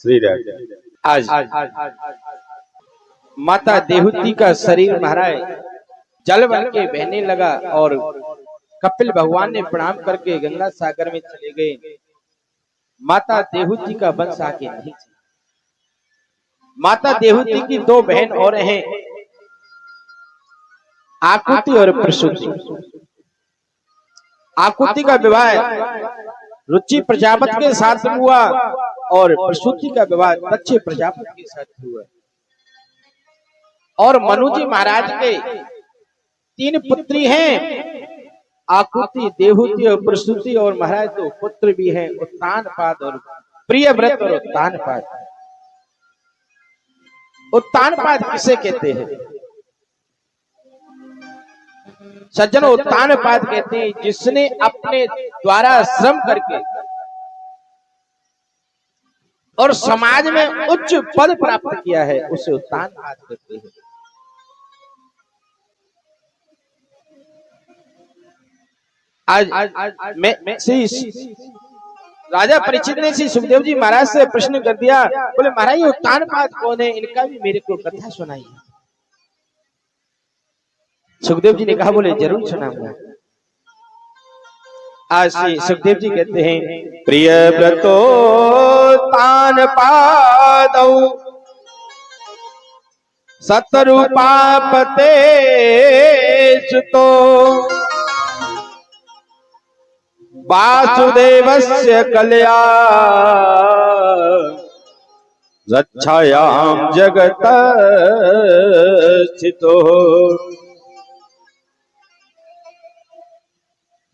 श्री राम। आज माता देहूती का शरीर महाराज जल बन के बहने लगा और कपिल भगवान ने प्रणाम करके गंगा सागर में चले गए। माता देहूती का वंश आगे नहीं चला। माता देहूती की दो बहन और हैं, आकुति और प्रसूति। आकुति का विवाह रुचि प्रजापति के साथ हुआ और प्रसूति का विवाह दक्ष प्रजापति के साथ हुआ। और मनु जी महाराज के 3 पुत्री हैं, आकुति, देहूती और प्रसूति। और महाराज तो पुत्र भी हैं, उत्तानपाद और प्रियव्रत और उत्तानपाद। उत्तानपाद किसे कहते हैं सज्जनों? उत्तानपाद कहते हैं जिसने अपने द्वारा श्रम करके और समाज में उच्च पद प्राप्त किया है, उसे उत्तानपाद कहते हैं। आज मैं राजा परीक्षित ने श्री सुखदेव जी महाराज से प्रश्न कर दिया, बोले महाराज ये उत्तानपाद कौन है, इनका भी मेरे को कथा सुनाइए। सुखदेव जी ने कहा, बोले जरूर सुनाऊंगा। आज श्री सुखदेव जी कहते हैं, प्रियव्रतो तानपादौ सतरूपापते सुतो वासुदेवस्य कल्या रक्षायां जगत स्थितो।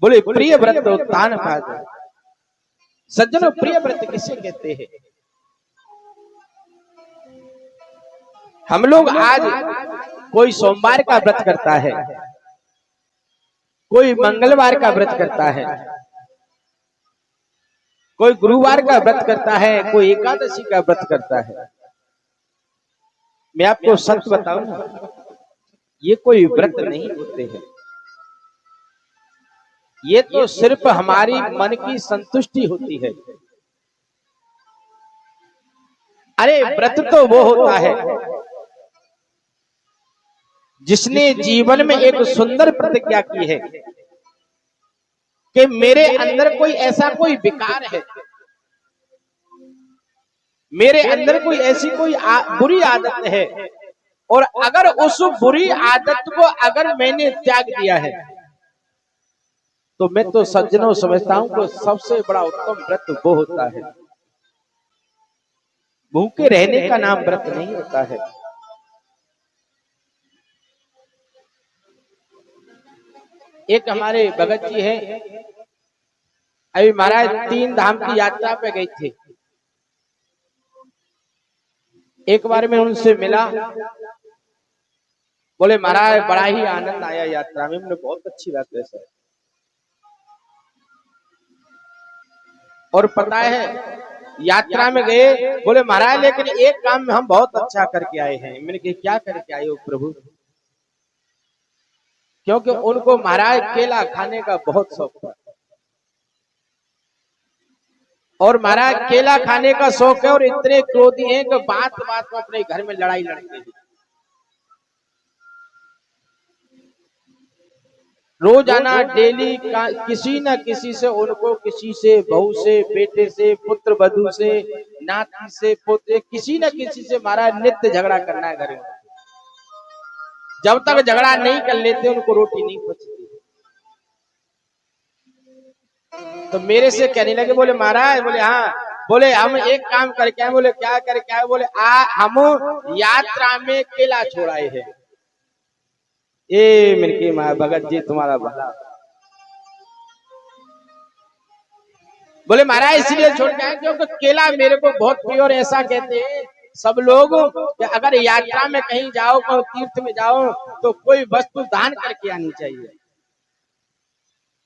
बोले प्रियव्रत उत्तानपाद। सज्जनों, प्रियव्रत किसे कहते हैं? हम लोग आज कोई सोमवार का व्रत करता है, कोई मंगलवार का व्रत करता है, कोई गुरुवार का व्रत करता है, कोई एकादशी का व्रत करता है। मैं आपको सच बताऊं, ये कोई व्रत नहीं होते हैं। ये तो सिर्फ हमारी मन की संतुष्टि होती है। अरे व्रत तो वो होता है जिसने जीवन में एक सुंदर प्रतिज्ञा की है कि मेरे अंदर कोई ऐसा कोई विकार है, मेरे अंदर कोई ऐसी कोई बुरी आदत है, और अगर उस बुरी आदत को अगर मैंने त्याग दिया है तो मैं तो सज्जनों समझता हूं कि सबसे बड़ा उत्तम व्रत वो होता है। भूखे रहने का नाम व्रत नहीं होता है। एक हमारे भगत जी हैं, अभी महाराज 3 धाम की यात्रा पे गए थे। एक बार मैं उनसे मिला, बोले महाराज बड़ा ही आनंद आया यात्रा में। मैंने बहुत अच्छी बात है सर। और पता है यात्रा में गए, बोले महाराज लेकिन एक काम में हम बहुत अच्छा करके आए हैं। मैंने कहा क्या करके आए हो प्रभु? क्योंकि उनको महाराज केला खाने का बहुत शौक था, और महाराज केला खाने का शौक है और इतने क्रोधी हैं कि बात बात में अपने घर में लड़ाई लड़ते हैं। रोजाना डेली किसी न किसी से उनको, किसी से बहू से, बेटे से, पुत्र वधू से, नाती से, पोते, किसी न किसी से महाराज नित्य झगड़ा करना है घर में। जब तक झगड़ा नहीं कर लेते उनको रोटी नहीं पचती। तो मेरे से कहने लगे, बोले महाराज, बोले हाँ, बोले हम एक काम करके आए। बोले क्या करके आए? बोले हम यात्रा में केला छोड़ाए हैं। ए मेरे माँ भगत जी तुम्हारा भला। बोले महाराज इसलिए छोड़ के आए क्योंकि केला मेरे को बहुत प्रिय। और ऐसा कहते हैं सब लोग कि अगर यात्रा में कहीं जाओ, कोई तीर्थ में जाओ, तो कोई वस्तु दान करके आनी चाहिए,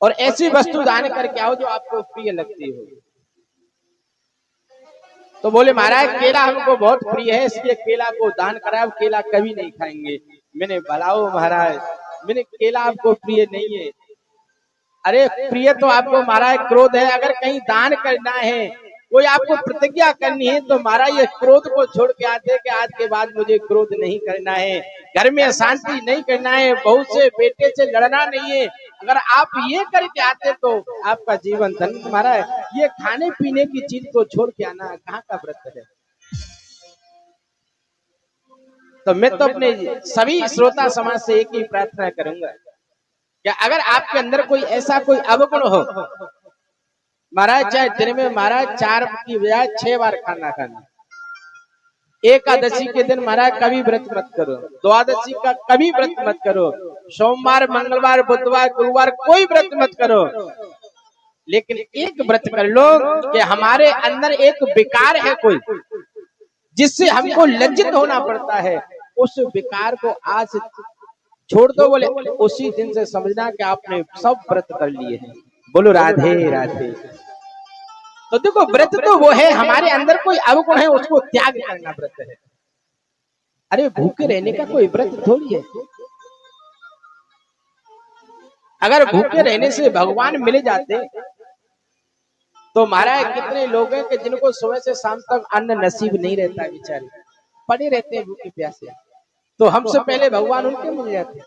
और ऐसी वस्तु दान करके आओ जो आपको प्रिय लगती हो। तो बोले महाराज केला हमको बहुत प्रिय है, इसलिए केला को दान कराओ, केला कभी नहीं खाएंगे। मैंने भलाओ महाराज, मैंने केला आपको प्रिय नहीं है। अरे प्रिय तो आपको महाराज क्रोध है। अगर कहीं दान करना है, कोई आपको प्रतिज्ञा करनी है तो महाराज ये क्रोध को छोड़ के आते कि आज के बाद मुझे क्रोध नहीं करना है, घर में अशांति नहीं करना है, बहू से बेटे से लड़ना नहीं है। अगर आप ये करके आते तो आपका जीवन धन्य। महाराज ये खाने पीने की चीज को छोड़ के आना कहाँ का व्रत है। तो मैं तो अपने सभी श्रोता समाज से एक ही प्रार्थना करूंगा कि अगर आपके अंदर कोई ऐसा कोई अवगुण हो, महाराज चाहे दिन में महाराज 4 की बजाय 6 बार खाना खाना, एकादशी के दिन महाराज कभी व्रत मत करो, द्वादशी का कभी व्रत मत करो, सोमवार मंगलवार बुधवार गुरुवार कोई व्रत मत करो, लेकिन एक व्रत कर लो कि हमारे अंदर एक विकार है कोई जिससे हमको लज्जित होना पड़ता है, उस विकार को आज छोड़ दो। बोले उसी दिन से समझना कि आपने सब व्रत कर लिए हैं। बोलो राधे राधे। तो देखो व्रत तो वो है हमारे अंदर कोई अवगुण है उसको त्याग करना व्रत है। अरे भूखे रहने का कोई व्रत थोड़ी है। अगर भूखे रहने से भगवान मिल जाते तो महाराज कितने लोग हैं कि जिनको सुबह से शाम तक अन्न नसीब नहीं रहता, बेचारे पड़े रहते हैं भूखे प्यासे, तो हमसे पहले भगवान उनके मिल जाते।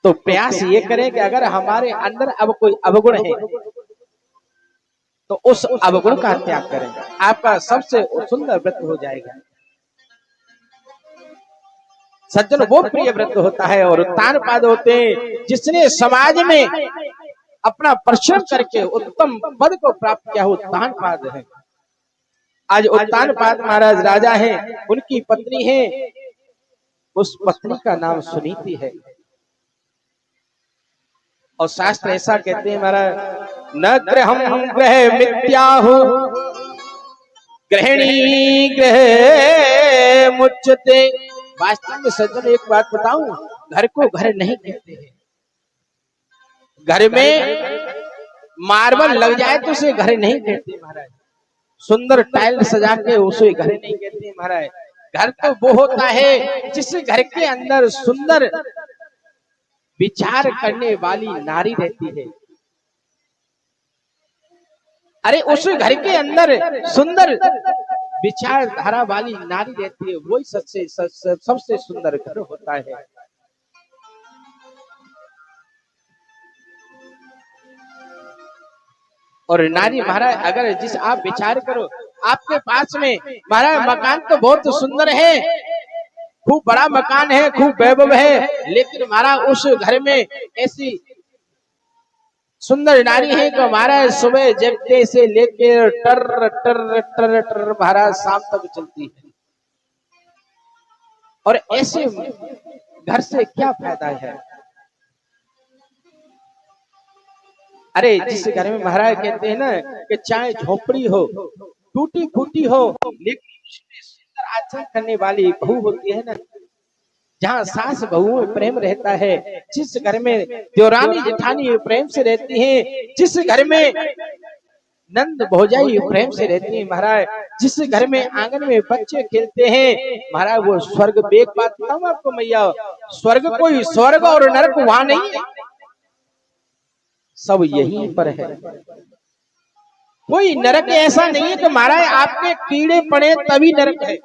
तो प्रयास ये करें कि अगर हमारे अंदर अब कोई अवगुण है तो उस अवगुण का त्याग करें, आपका सबसे सुंदर व्रत हो जाएगा। सज्जन वो प्रिय व्रत होता है और उत्तान पाद होते हैं जिसने समाज में अपना परिश्रम करके उत्तम पद को प्राप्त किया हो, उत्तान पाद है। आज उत्तान पाद महाराज राजा हैं, उनकी पत्नी है, उस पत्नी का नाम सुनीति है। और शास्त्र ऐसा कहते हैं महाराज, न ग्रहम ग्रह मिथ्याहु गृहिणी ग्रह मुच्यते। वास्तव में सज्जन एक बात बताऊं, घर को घर नहीं कहते हैं। घर में मार्बल लग जाए तो उसे घर नहीं कहते महाराज, सुंदर टाइल सजा के उसे घर नहीं कहते महाराज। घर तो वो होता है जिस घर के अंदर सुंदर विचार करने वाली नारी रहती है। अरे उस घर के अंदर सुंदर विचारधारा वाली नारी रहती है, वही सबसे सुंदर घर होता है। और नारी महाराज अगर जिस आप विचार करो, आपके पास में महाराज मकान तो बहुत सुंदर है, खूब बड़ा मकान है, खूब वैभव है, लेकिन महाराज उस घर में ऐसी सुंदर नारी है कि महाराज सुबह जगते से लेकर टर टर टर टर महाराज शाम तक चलती है। और ऐसे घर से क्या फायदा है। अरे जिस घर में महाराज कहते हैं ना कि चाहे झोपड़ी हो, टूटी फूटी हो, लेकिन उसमें सुंदर आचरण करने वाली बहू होती है ना, जहाँ सास बहू में प्रेम रहता है, जिस घर में देवरानी जेठानी प्रेम से रहती हैं, जिस घर में नंद भौजाई प्रेम से रहती है महाराज, जिस घर में आंगन में बच्चे खेलते हैं महाराज, वो स्वर्ग। एक बात बताऊं आपको मैया, स्वर्ग कोई स्वर्ग और नरक वहां नहीं है, सब यहीं पर है। कोई नरक ऐसा नहीं है कि महाराज आपके कीड़े पड़े तभी नरक है।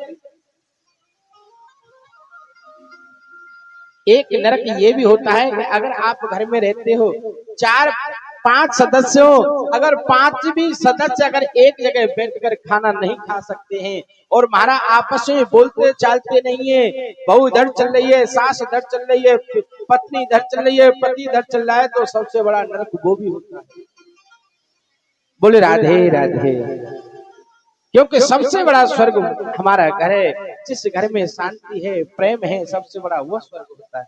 एक नरक ये भी होता है कि अगर आप घर में रहते हो, 4-5 सदस्य हो, अगर 5 भी सदस्य अगर एक जगह बैठकर खाना नहीं खा सकते हैं और महाराज आपस में बोलते चालते नहीं है, बहू इधर चल रही है, सास इधर चल रही है, पत्नी इधर चल रही है, पति इधर चल रहा है, तो सबसे बड़ा नरक वो भी होता है। बोले राधे राधे। क्योंकि सबसे बड़ा स्वर्ग हमारा घर है, जिस घर में शांति है, प्रेम है, सबसे बड़ा वो स्वर्ग होता है।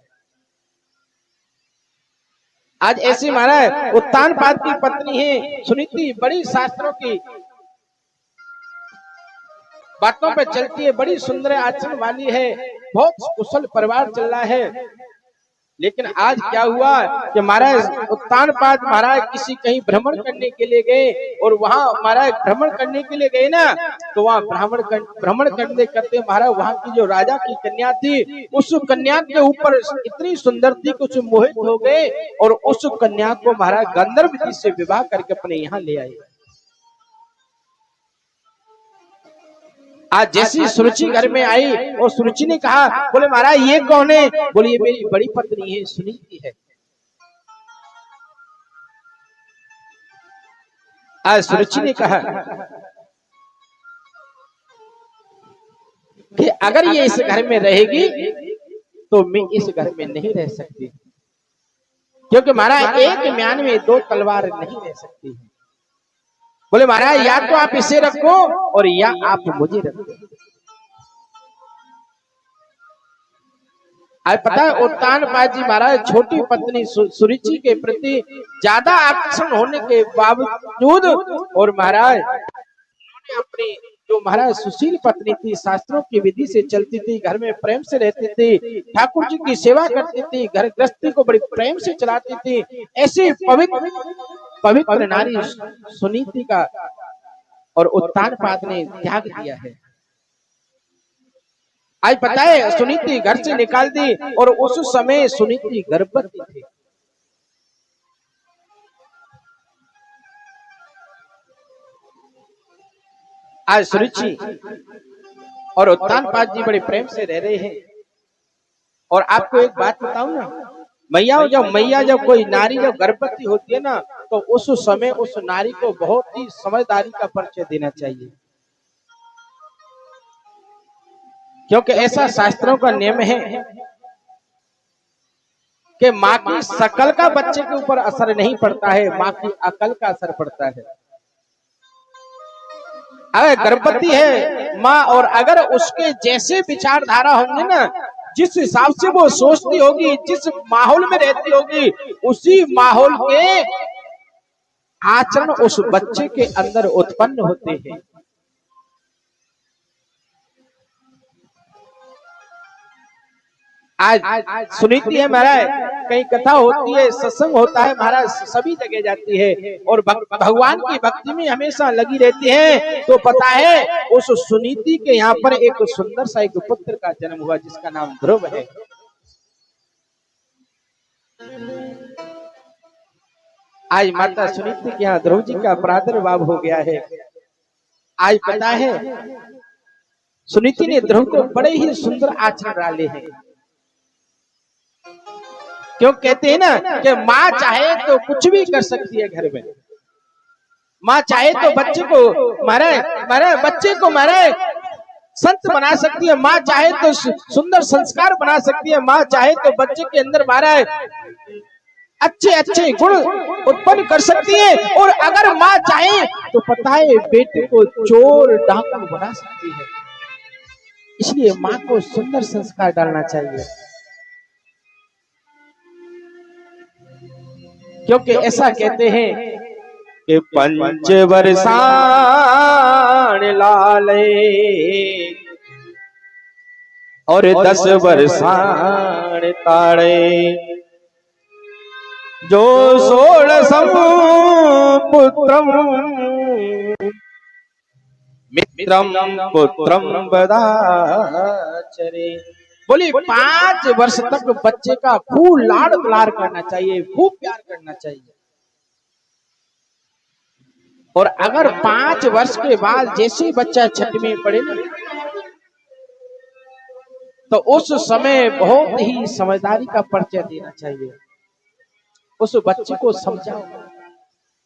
आज ऐसी महाराज उत्तान पाद की पत्नी है सुनीति, बड़ी शास्त्रों की बातों पे चलती है, बड़ी सुंदर आचरण वाली है, बहुत कुशल परिवार चल रहा है। लेकिन आज क्या हुआ कि महाराज उत्तान पाद महाराज किसी कहीं भ्रमण करने के लिए गए, और वहां महाराज भ्रमण करने के लिए गए ना, तो वहां भ्रमण करते करते महाराज वहां की जो राजा की कन्या थी, उस कन्या के ऊपर इतनी सुंदर थी कुछ मोहित हो गए, और उस कन्या को महाराज गंधर्व जी से विवाह करके अपने यहाँ ले आए। आज जैसी सुरुचि घर में आई और सुरुचि ने कहा, बोले महाराज ये कौन है? बोले ये मेरी बड़ी पत्नी है, सुनीति है। आज सुरुचि ने कहा कि अगर ये इस घर में रहेगी तो मैं इस घर में नहीं रह सकती, क्योंकि महाराज एक म्यान में दो तलवार नहीं रह सकती है। बोले महाराज या तो आप इसे रखो और या आप मुझे रखो। आज पता है उत्तानपाद जी महाराज छोटी पत्नी सुरुचि के प्रति ज्यादा आकर्षण होने के बावजूद और महाराज अपनी जो महाराज सुशील पत्नी थी, शास्त्रों की विधि से चलती थी, घर में प्रेम से रहती थी, ठाकुर जी की सेवा करती थी, घर गृहस्थी को बड़ी प्रेम से चलाती थी, ऐसी पवित्र नारी सुनीति का और उत्तानपाद ने त्याग दिया है। आज पता है सुनीति घर से निकाल दी और उस समय सुनीति गर्भवती थी। आज सुरुचि और उत्तानपाद जी बड़े प्रेम से रह रहे हैं। और आपको एक बात बताऊं ना, मैया जब कोई नारी जब गर्भवती होती है ना, तो उस समय उस नारी को बहुत ही समझदारी का परिचय देना चाहिए, क्योंकि ऐसा शास्त्रों का नियम है कि माँ की शकल का बच्चे के ऊपर असर नहीं पड़ता है, माँ की अकल का असर पड़ता है। अगर गर्भवती है माँ और अगर उसके जैसे विचारधारा होंगे ना, जिस हिसाब से वो सोचती होगी, जिस माहौल में रहती होगी, उसी माहौल के आचरण उस बच्चे के अंदर उत्पन्न होते हैं। आज सुनीति है महाराज, कहीं कथा होती है, सत्संग होता है महाराज, सभी जगह जाती है और भगवान की भक्ति में हमेशा लगी रहती है। तो पता है उस सुनीति के यहाँ पर एक सुंदर सा एक पुत्र का जन्म हुआ जिसका नाम ध्रुव है। आज माता सुनीति के यहाँ ध्रुव जी का प्रादुर्भाव हो गया है। आज पता है सुनीति ने ध्रुव को बड़े ही सुंदर आचरण डाले हैं। क्यों कहते हैं ना कि माँ चाहे तो कुछ भी कर सकती है घर में। माँ चाहे तो बच्चे को मारे संत बना सकती है, माँ चाहे तो सुंदर संस्कार बना सकती है, माँ चाहे तो बच्चे के अंदर महाराज अच्छे गुण उत्पन्न कर सकती है। और अगर माँ चाहे तो पता है बेटे को चोर डाकू बना सकती है। इसलिए माँ को सुंदर संस्कार डालना चाहिए, क्योंकि ऐसा कहते हैं कि पंच वर्षाण लाले और 10 वर्षाण ताड़े, जो 16 पुत्रम मित्रम पुत्रम बदाचरे। बोली 5 वर्ष तक बच्चे का खूब लाड़ दुलार करना चाहिए, खूब प्यार करना चाहिए। और अगर 5 वर्ष के बाद जैसे बच्चा छठी में पड़े ना, तो उस समय बहुत ही समझदारी का परिचय देना चाहिए। उस बच्चे को समझाओ,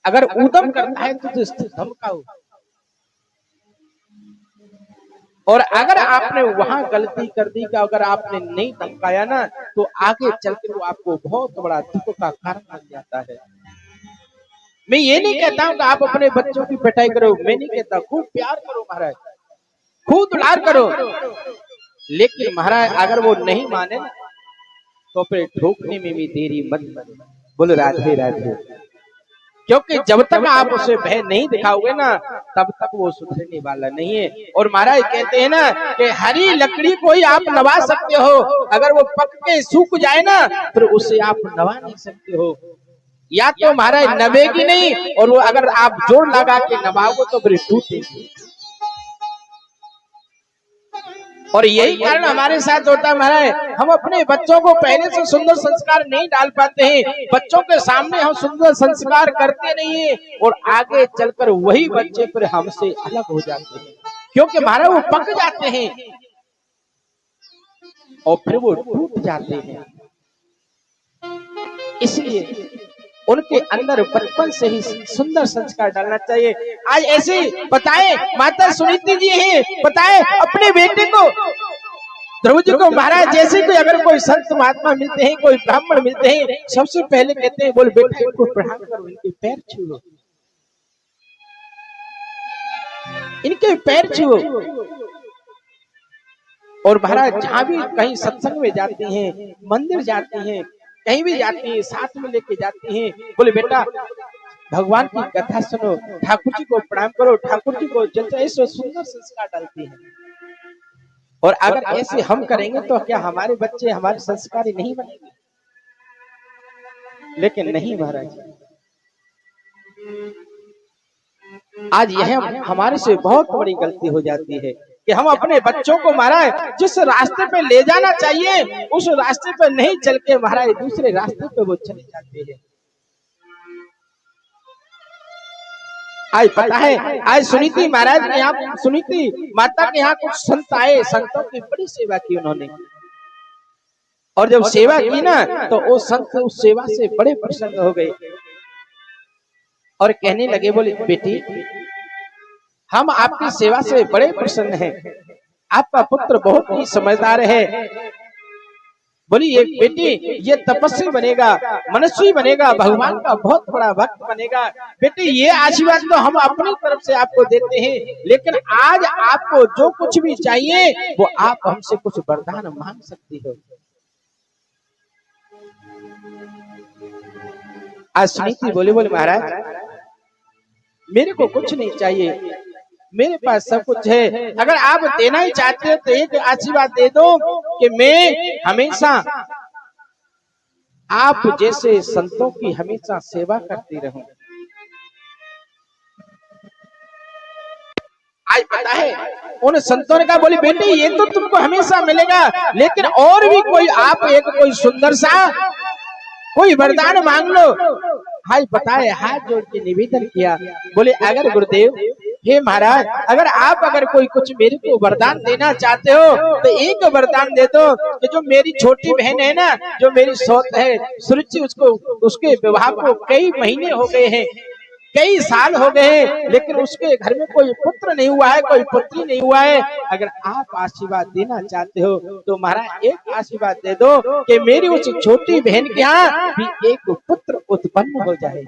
अगर उद्यम करता है तो धमकाओ, और अगर आपने वहां गलती कर दी कि अगर आपने नहीं धमकाया ना, तो आगे चलकर वो आपको बहुत बड़ा दुख का कारण बन जाता है। मैं ये नहीं कहता हूं कि आप अपने बच्चों की पिटाई करो, मैं नहीं कहता, खूब प्यार करो महाराज, खूब दुलार करो, लेकिन महाराज अगर वो नहीं माने तो फिर ठोकने में भी देरी मत करो। बोलो राधे राधे। क्योंकि जब तक आप उसे भय नहीं दिखाओगे ना, तब तक वो सुधरने वाला नहीं है। और महाराज कहते हैं ना कि हरी लकड़ी को ही आप नवा सकते हो, अगर वो पक के सूख जाए ना फिर उसे आप नवा नहीं सकते हो। या तो महाराज नवेगी नहीं, और वो अगर आप जोर लगा के नवाओगे तो फिर टूटेगी। और यही कारण हमारे साथ होता है महाराज, हम अपने बच्चों को पहले से सुंदर संस्कार नहीं डाल पाते हैं, बच्चों के सामने हम सुंदर संस्कार करते नहीं है, और आगे चलकर वही बच्चे फिर हमसे अलग हो जाते हैं। क्योंकि महाराज वो पक जाते हैं और फिर वो टूट जाते हैं। इसलिए उनके अंदर बचपन से ही सुंदर संस्कार डालना चाहिए। आज ऐसे बताएं माता सुनीति जी हैं, बताएं अपने बेटे को ध्रुव जी को महाराज जैसे कोई अगर कोई संत महात्मा मिलते हैं, कोई ब्राह्मण मिलते हैं, सबसे पहले कहते हैं बोल बेटा इनको प्रणाम करो, इनके पैर छुओ, इनके पैर छुओ। और महाराज जहां भी कहीं सत्संग में जाती हैं, मंदिर जाती हैं, कहीं भी जाती हैं, साथ में लेके जाती हैं, बोले बेटा भगवान की कथा सुनो, ठाकुर जी को प्रणाम करो, ठाकुर जी को ऐसे सुंदर संस्कार डालती हैं। और अगर ऐसे हम करेंगे तो क्या हमारे बच्चे हमारे संस्कारी नहीं बनेंगे? लेकिन नहीं महाराज, आज यह हमारे से बहुत बड़ी गलती हो जाती है कि हम अपने बच्चों को महाराज जिस रास्ते पे ले जाना चाहिए उस रास्ते पे नहीं चल के महाराज दूसरे रास्ते पे वो चले जाते हैं। आज पता है, आज सुनीति महाराज के यहाँ, सुनीति माता के यहाँ कुछ संत आए, संतों की बड़ी सेवा की उन्होंने, और जब सेवा की ना तो वो संत उस सेवा से बड़े प्रसन्न हो गए और कहने लगे बोले बेटी हम आपकी सेवा से बड़े प्रसन्न हैं, आपका पुत्र बहुत ही समझदार है। बोली ये बेटी ये तपस्वी बनेगा, मनस्वी बनेगा, भगवान का बहुत बड़ा भक्त बनेगा। बेटी ये आशीर्वाद तो हम अपनी तरफ से आपको देते हैं, लेकिन आज आपको जो कुछ भी चाहिए वो आप हमसे कुछ वरदान मांग सकती हो। आज सुनीति बोले बोले महाराज मेरे को कुछ नहीं चाहिए, मेरे पास सब कुछ है, अगर आप देना ही चाहते हो तो एक आशीर्वाद दे दो कि मैं हमेशा आप जैसे संतों की हमेशा सेवा करती रहूं। आज पता है उन संतों ने कहा बोले बेटे ये तो तुमको हमेशा मिलेगा, लेकिन और भी कोई आप एक कोई सुंदर सा कोई वरदान मांग लो। हाय बताए हाथ जोड़ के निवेदन किया, बोले अगर गुरुदेव हे महाराज अगर आप अगर कोई कुछ मेरे को वरदान देना चाहते हो तो एक वरदान दे दो कि जो मेरी छोटी बहन है ना, जो मेरी सौत है सुरुचि, उसको उसके विवाह को कई महीने हो गए हैं, कई साल हो गए हैं, लेकिन उसके घर में कोई पुत्र नहीं हुआ है, कोई पुत्री नहीं हुआ है। अगर आप आशीर्वाद देना चाहते हो तो महाराज एक आशीर्वाद दे दो कि मेरी उस छोटी बहन के यहाँ भी एक पुत्र उत्पन्न हो जाए।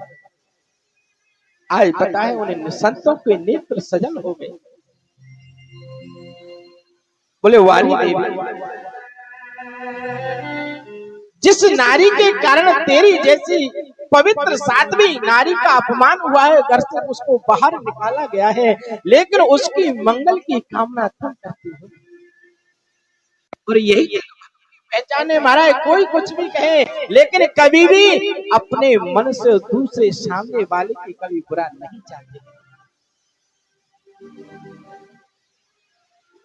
आज पता है उन्हें संतों के नेत्र सजल हो गए। बोले वाली देवी जिस नारी के कारण तेरी जैसी पवित्र साध्वी नारी का अपमान हुआ है, घर से उसको बाहर निकाला गया है, लेकिन उसकी मंगल की कामना तुम करती हो। और यही पहचाने महाराज कोई कुछ भी कहे, लेकिन कभी भी अपने मन से दूसरे सामने वाले की कभी बुरा नहीं चाहते।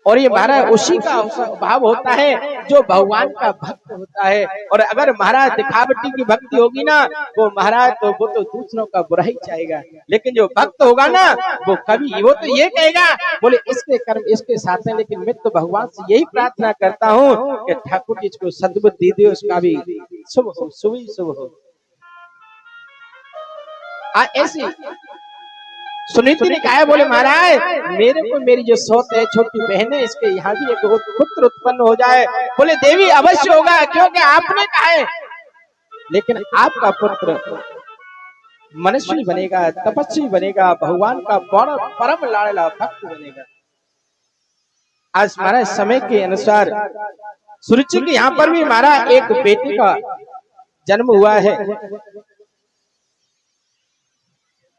और ये महाराज उसी का भाव होता है जो भगवान का भक्त होता है। और अगर महाराज दिखावटी की भक्ति होगी ना वो महाराज तो वो तो दूसरों का बुराई चाहेगा, लेकिन जो भक्त होगा ना वो कभी वो तो ये कहेगा बोले इसके कर्म इसके साथ हैं, लेकिन मैं तो भगवान से यही प्रार्थना करता हूँ कि ठाकुर जी को सद्बुद्धि दे, उसका भी शुभ हो, शुभ ही शुभ हो। ऐसी सुनीति ने कहा बोले महाराज मेरे को मेरी जो सौत है छोटी बहन है इसके यहाँ भी एक पुत्र उत्पन्न हो जाए। बोले देवी अवश्य होगा, क्योंकि आपने कहा है, लेकिन आपका पुत्र मनुष्य बनेगा, तपस्वी बनेगा, भगवान का परम लाडला भक्त बनेगा। आज महाराज समय के अनुसार सुरुचि के यहाँ पर भी महाराज एक बेटी का जन्म हुआ है,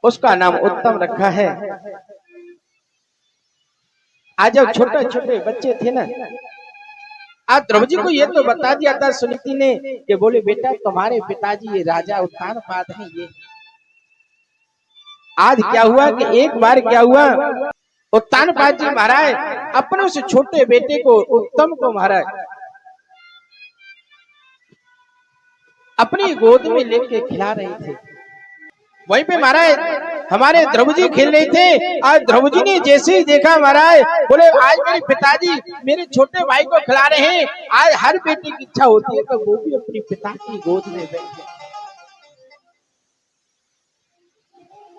उसका नाम उत्तम रखा है। आज जब छोटे छोटे बच्चे थे ना, आज ध्रुव जी को ये तो बता दिया था सुनीति ने कि बोले बेटा तुम्हारे पिताजी ये राजा उत्तानपाद हैं। ये आज क्या हुआ कि एक बार क्या हुआ उत्तानपाद जी महाराज अपने उस छोटे बेटे को उत्तम को महाराज अपनी गोद में लेके खिला रहे थे। वहीं पे महाराज हमारे द्रौपदी खेल रहे थे। आज द्रौपदी ने जैसे ही देखा महाराज, बोले आज मेरे पिताजी मेरे छोटे भाई को खिला रहे हैं। आज हर बेटी की इच्छा होती है तो वो भी अपनी पिता की गोद में बैठे।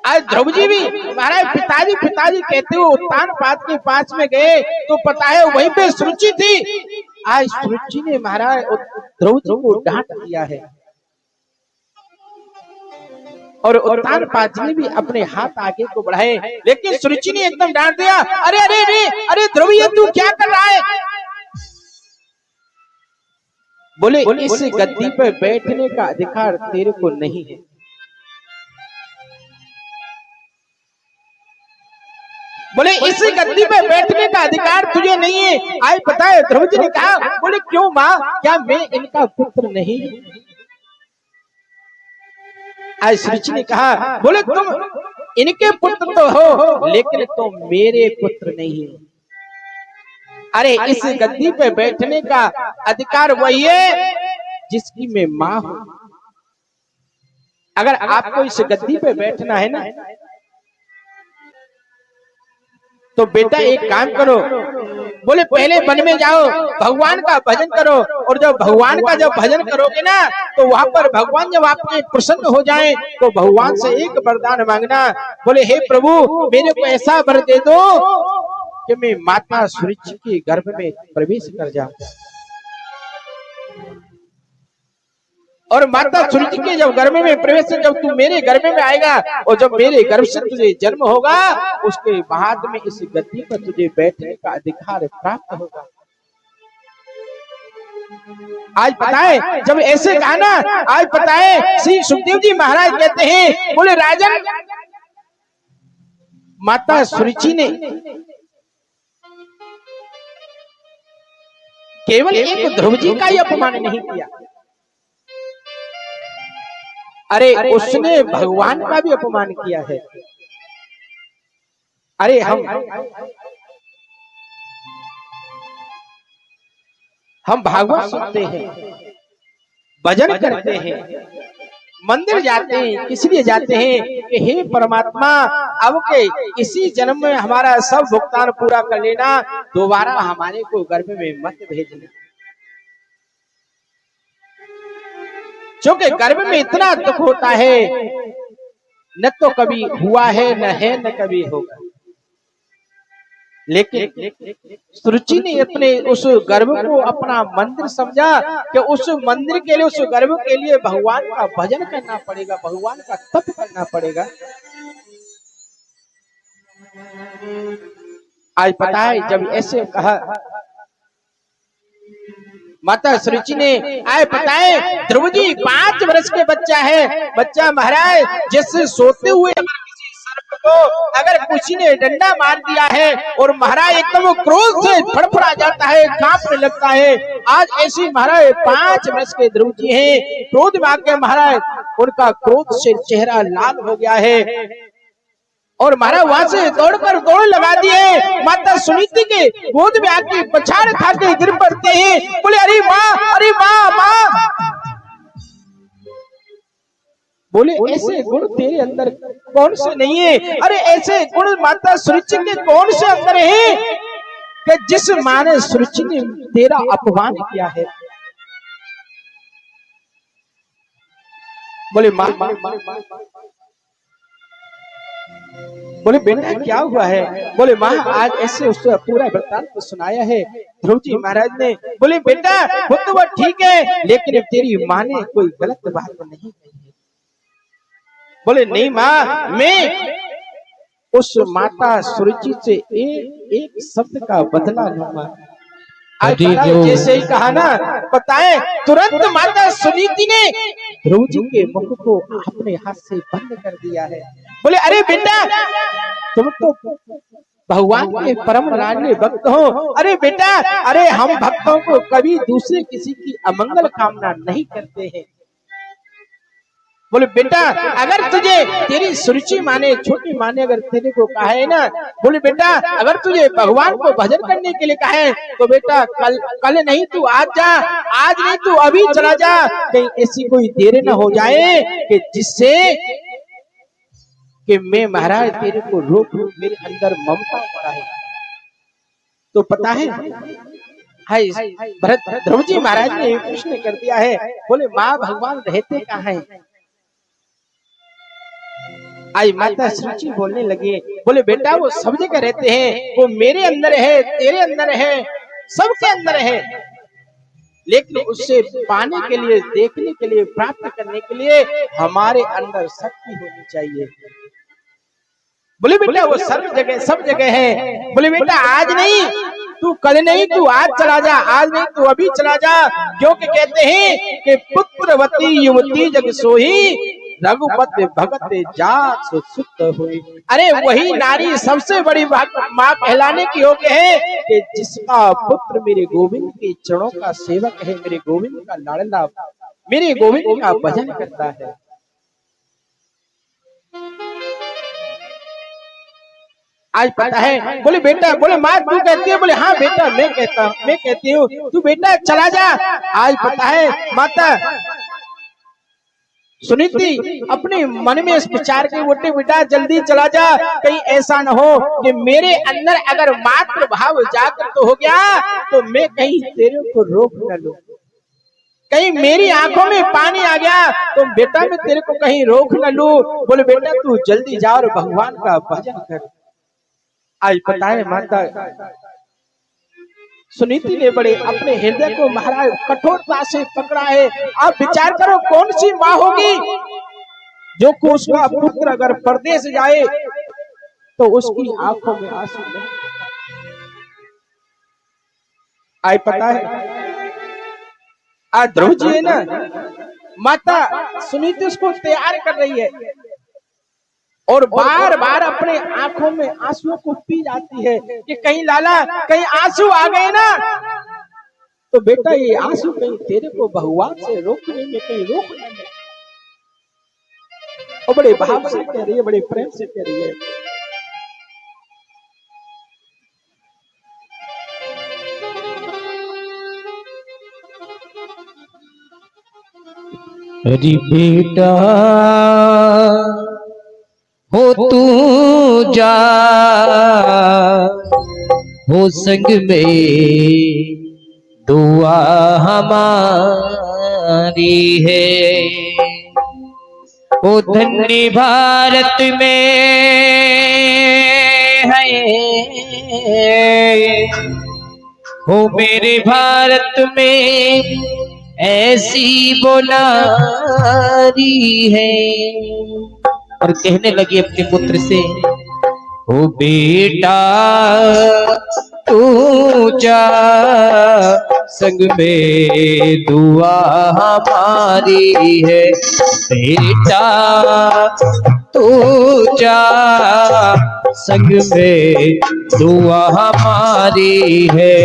आज द्रौपदी भी महाराज पिताजी पिताजी कहते हुए उत्तान पाद के पास में गए तो पता है वहीं पे सुरुचि थी। आज सुरुचि ने महाराज द्रौपदी को डांट दिया है और उत्तान पाद ने भी अपने हाथ आगे को बढ़ाए, लेकिन सुरुचि ने एकदम डांट दिया, अरे अरे अरे अरे द्रौपदी तू क्या कर रहा है? बोले इस गद्दी पर बैठने का अधिकार तेरे को नहीं है। बोले इस गद्दी पे बैठने का अधिकार तुझे नहीं है। आज पता है द्रौपदी ने कहा, बोले क्यों माँ, क्या मैं इनका पुत्र नहीं? आज सुरुचि ने कहा, बोले तुम इनके पुत्र तो हो लेकिन तुम मेरे पुत्र नहीं हो। अरे इस गद्दी पे बैठने का अधिकार वही है जिसकी मैं माँ हूं। अगर आपको इस गद्दी पे बैठना है ना तो बेटा एक काम करो, बोले पहले वन में जाओ, भगवान का भजन करो, और जब भगवान का जब भजन करोगे ना तो वहां पर भगवान जब आपके प्रसन्न हो जाएं तो भगवान से एक वरदान मांगना, बोले हे प्रभु मेरे को ऐसा वर दे दो कि मैं माता सुरुचि के गर्भ में प्रवेश कर जाऊं। और माता सुरुचि के जब गर्भ में प्रवेश, जब तू मेरे गर्भ में आएगा और जब मेरे गर्भ से तुझे जन्म होगा उसके बाद में इस गद्दी पर तुझे बैठने का अधिकार प्राप्त होगा। आज पता है जब ऐसे कहा ना, आज पता है श्री सुखदेव जी महाराज कहते हैं, बोले राजन माता सुरुचि ने केवल एक द्रौपदी का ही अपमान नहीं किया, अरे उसने भगवान का भी अपमान किया है। अरे हम भागवत सुनते हैं, भजन करते हैं, मंदिर जाते हैं, इसलिए जाते हैं कि हे परमात्मा अब के इसी जन्म में हमारा सब भुगतान पूरा कर लेना, दोबारा हमारे को गर्भ में मत भेजना। क्योंकि गर्भ में इतना दुख होता है, न तो कभी हुआ है न कभी होगा। लेकिन सुरुचि ने अपने उस गर्भ को अपना मंदिर समझा कि उस मंदिर के लिए, उस गर्भ के लिए भगवान का भजन करना पड़ेगा, भगवान का तप करना पड़ेगा। आज पता है जब ऐसे कहा माता सुरुचि ने, आए पता है द्रौपदी 5 वर्ष के बच्चा है, बच्चा महाराज जैसे सोते हुए किसी सर्प को अगर किसी ने डंडा मार दिया है और महाराज एकदम क्रोध से फड़फड़ा जाता है, कांपने लगता है। आज ऐसी महाराज 5 वर्ष के द्रौपदी है, क्रोध में आके महाराज उनका क्रोध से चेहरा लाल हो गया है और महाराज वहां से दौड़कर दौड़ लगा दिए। माता सुनीति के गोद में आके पछाड़ खा के गिर पड़ते हैं, बोले अरे माँ, अरे माँ, माँ। बोले ऐसे गुण तेरे अंदर कौन से नहीं है? अरे ऐसे गुण माता सुरुचि के कौन से अंदर है कि जिस माँ ने सुरुचि ने तेरा अपमान किया है? बोले माँ, बोले बेटा क्या हुआ है? बोले माँ आज ऐसे उससे पूरा वृत्तांत तो सुनाया है द्रौपदी महाराज ने। बोले बेटा वो तो वो ठीक है, लेकिन तेरी माँ ने कोई गलत बात तो नहीं कही है। बोले नहीं माँ, मैं उस माता सुरुचि से एक शब्द का बदला लूंगा। जैसे ही कहा ना, बताए तुरंत माता सुनीति ने द्रौपदी के मुख को अपने हाथ से बंद कर दिया है। बोले अरे बेटा तुम तो भगवान के परम लाडले भक्त हो। अरे बेटा, अरे हम भक्तों को कभी दूसरे किसी की अमंगल कामना नहीं करते हैं। बोले बेटा अगर तुझे तेरी सुरुचि माने, छोटी माने अगर तेरे को कहा है ना, बोले बेटा अगर तुझे भगवान को भजन करने के लिए कहा है तो बेटा कल नहीं तू आज जा, आज नहीं तू अभी चला जा, कहीं ऐसी कोई देर न हो जाए कि जिससे कि मैं महाराज तेरे को रोक लूं, मेरे अंदर ममता पड़ा है। तो पता है हाय भरत ध्रुव जी महाराज ने एक प्रश्न कर दिया है, बोले माँ भगवान रहते कहाँ हैं? आई माता सुरुचि बोलने लगी, बोले बेटा वो सब जगह रहते हैं, वो मेरे अंदर है, तेरे अंदर है, सबके अंदर है, लेकिन उससे पाने के लिए, देखने के लिए, प्राप्त करने के लिए हमारे अंदर शक्ति होनी चाहिए। बोले बेटा वो सब जगह है। बोले बेटा आज नहीं, तू कल नहीं, तू आज चला जा, आज नहीं तू अभी चला जा, क्योंकि कहते हैं कि पुत्रवती युवती जग सोही, रघुपति भगत जात सुत हुई। अरे वही नारी सबसे बड़ी माँ कहलाने की योग्य है कि जिसका पुत्र मेरे गोविंद के चरणों का सेवक है, मेरे गोविंद का लाडला, मेरे गोविंद का भजन करता है। आज पता है, बोले बेटा, बोले माँ तू कहती है? बोले हाँ बेटा मैं कहती हूँ, तू बेटा चला जा। आज पता है माता सुनीति अपने मन में इस विचार के बोले बेटा जल्दी चला जा, कहीं ऐसा न हो कि मेरे अंदर अगर मातृ भाव जागृत हो गया तो मैं कहीं तेरे को रोक न लूं, कहीं मेरी आंखों में पानी आ गया तो बेटा मैं तेरे को कहीं रोक न लूं। बोले बेटा तू जल्दी जा और भगवान का भजन कर। आज पता है माता सुनीति ने बड़े अपने हृदय को महाराज कठोरता से पकड़ा है। आप विचार करो कौन सी माँ होगी जो को उसका पुत्र अगर परदेश जाए तो उसकी आंखों में आंसू नहीं। आज पता है आज ध्रुव जी है ना, माता सुनीति उसको तैयार कर रही है और बार बार अपने आंखों में आंसुओं को पी जाती है कि कहीं लाला कहीं आंसू आ गए ना तो बेटा ये आंसू कहीं तेरे को भगवान से रोकने में कहीं रोक न ले। और बड़े भाव से कह रही है, बड़े प्रेम से कह रही है। अरे बेटा हो तू जा हो संग में दुआ हमारी है। ओ धन्य भारत में है हो मेरे भारत में ऐसी बोलारी है। और कहने लगी अपने पुत्र से, ओ बेटा तू जा संग में दुआ हमारी है। बेटा तू जा संग में दुआ हमारी है।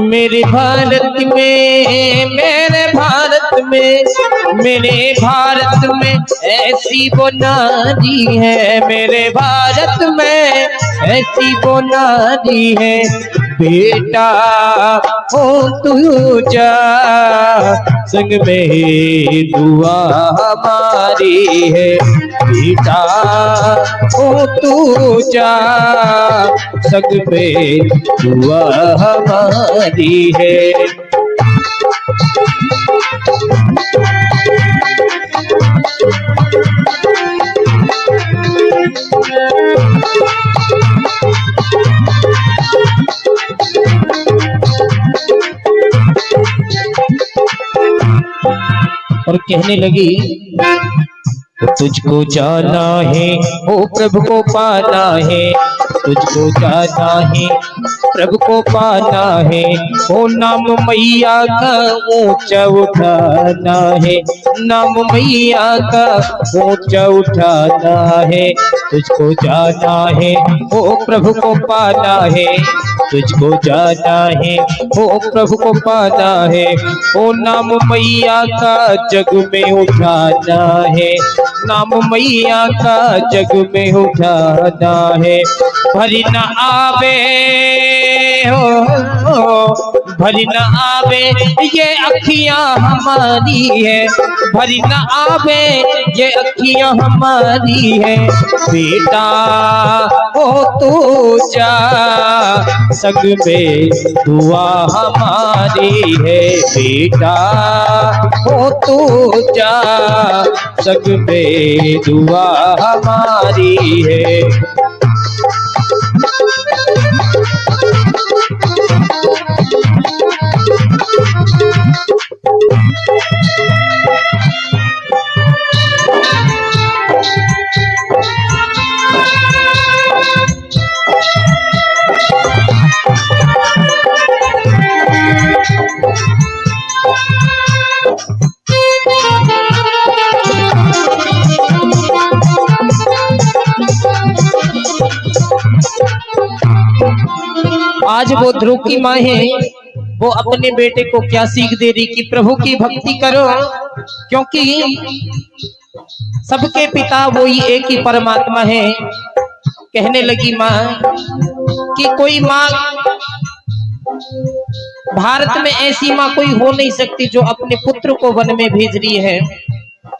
मेरे भारत में मेरे भारत में मेरे भारत में ऐसी वो नारी है। मेरे भारत में ऐसी वो नारी है। बेटा हो तू जा संग में दुआ हमारी है। बेटा हो तू जा संग में दुआ हमारी है। और कहने लगी, तुझको जाना है ओ प्रभु को पाना है, तुझको जाना है प्रभु को पाना है, ओ नाम मैया का ऊंचा उठाना है, नाम मैया का ऊंचा उठाना है। तुझको जाना है, ओ प्रभु को पाना है, तुझको जाना है, ओ प्रभु को पाना है, ओ नाम मैया का जग में उठाना है, नाम मैया का जग में उठाना है। भरी न आवे हो, भरी न आवे ये अखियां हमारी है, भरी न आवे ये अखियां हमारी है। बेटा हो तू जा संग में दुआ हमारी है, बेटा हो तू जा संग में दुआ हमारी है। आज वो ध्रुव की माँ है, वो अपने बेटे को क्या सीख दे रही कि प्रभु की भक्ति करो, क्योंकि सबके पिता वो ही एक ही परमात्मा है। कहने लगी माँ कि कोई माँ भारत में ऐसी माँ कोई हो नहीं सकती जो अपने पुत्र को वन में भेज रही है,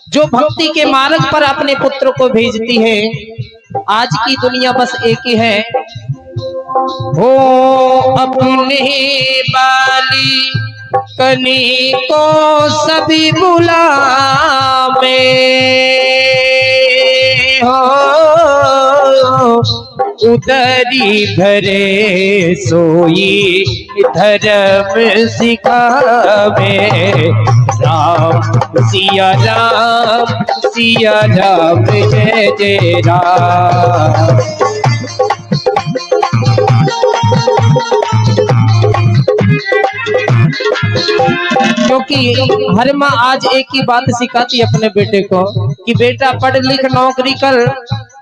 जो भक्ति के मार्ग पर अपने पुत्र को भेजती है। आज की दुनिया बस एक ही है, हो अपने बाली कनी को सभी बुलावे, हो उदरी भरे सोई धर्म सिखावे। राम सिया राम सिया राम जय जय राम। क्योंकि हर माँ आज एक ही बात सिखाती है अपने बेटे को कि बेटा पढ़ लिख नौकरी कर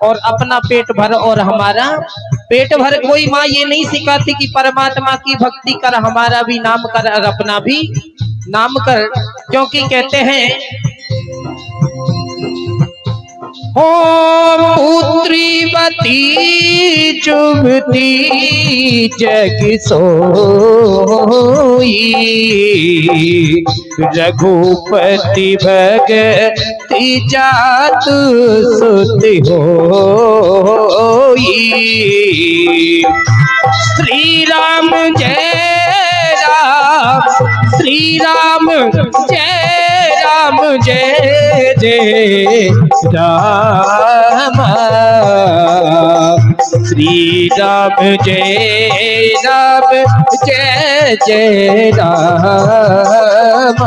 और अपना पेट भर और हमारा पेट भर। कोई माँ ये नहीं सिखाती कि परमात्मा की भक्ति कर, हमारा भी नाम कर और अपना भी नाम कर। क्योंकि कहते हैं हो पुत्रीवती चुभती जग सोई, रघुपति भगति जातु सुति होई। श्री राम जय राम, श्री राम जय राम जय जय राम, श्री राम जय राम जय जय राम।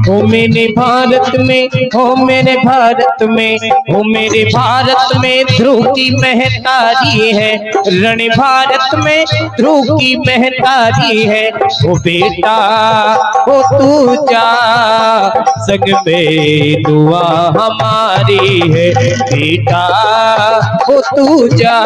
हो मेरे भारत में, हो मेरे भारत में, हो मेरे भारत में ध्रुव की महतारी है, रण भारत में ध्रुव की महतारी है। ओ बेटा हो तू जा संग में दुआ हमारी है, बेटा हो तू जा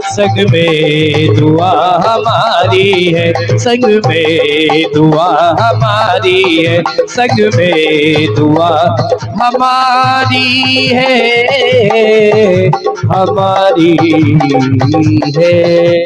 संग में दुआ हमारी है, संग में दुआ हमारी है, संग में दुआ हमारी है, हमारी है।